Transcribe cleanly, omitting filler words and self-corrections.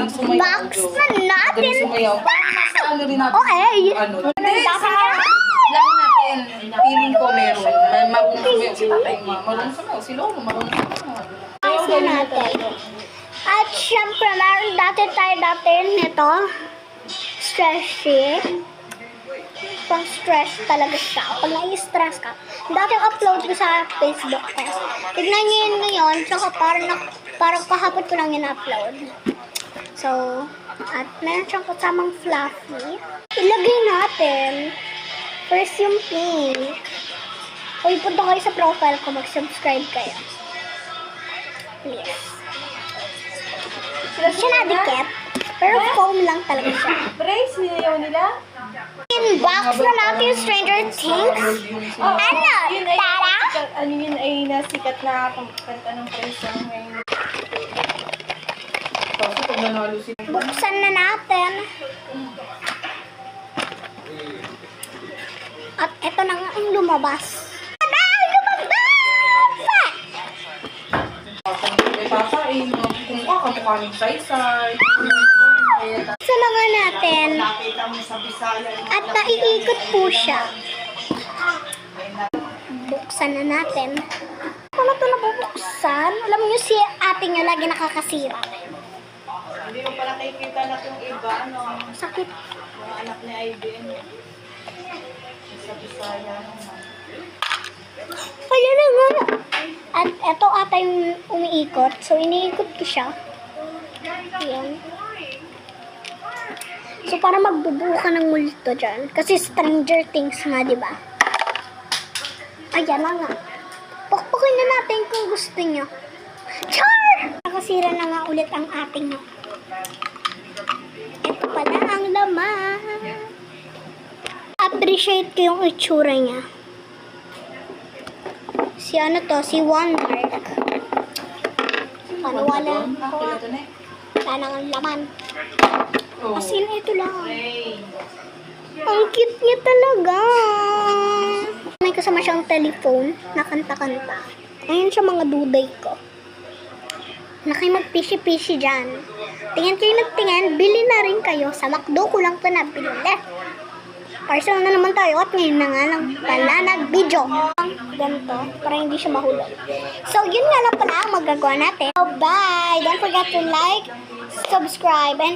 sumayaw. Buksan natin. Sumayaw. Parang nasa ano rin natin. Okay. Ano? Hindi, lang natin. Feeling ko meron. Marunong sumayaw si tatay mo. Marunong sumayaw si lolo. Marunong sumayaw. Buksan natin. At syempre, meron dati nito. Stressy. Pang stress talaga siya. Pag nai-stress ka. Dati upload ko sa Facebook ko. Tignan nyo yun ngayon. Tsaka parang kahapon ko lang yun upload. So, at meron siyang kasamang fluffy. Ilagay natin. First yung pink. Uy, punta kayo sa profile ko. Mag-subscribe kayo. Please. Siya na-dikit. Pero foam lang talaga siya. Brace, nilayaw nila? Inbox na natin yung Stranger Things. Ano? Yun ay, Tara? ano yun ay nasikat na kanta ng Brace ngayon. Kasi pag nanalo si... Buksan na natin. At eto na nga ang lumabas. Tada! Lumabas! May papa eh. Kung ka, kamukha ng saysay. Buksan na nga natin. At naiikot po siya. Buksan na natin. Ano ito nabubuksan? Alam niyo si ate niyo lagi nakakasira. Hindi mo pala nakikita na yung iba, ano, Sakit. mga anak ni IBM. Sa Bisaya naman. Kaya na nga. At eto ata yung umiikot. So, iniikot ko siya. Ayan. So, para magbubuo ka ng multo dyan. Kasi Stranger Things nga, di ba? Ayan na nga. Pukpukin na natin kung gusto nyo. Char! Nakasira na nga ulit ang ating nyo. Ito pala ang laman. Appreciate ko yung itsura niya. Si ano to? Si Wonderk. Ano wala? Wala nang ang laman. As in, ito lang. Ang cute niya talaga. May kasama siyang telephone na kanta-kanta. Ayun siya mga duday ko. Na kayo mag-pishi-pishi dyan. Tingin kayo nagtingin, bili na rin kayo. Sa McDo ko lang ito nabili. Parcel na naman tayo at ngayon na nga lang pala nag-video. Ganito, para hindi siya mahulog. So, yun nga lang pala ang magagawa natin. So, bye! Don't forget to like, subscribe, and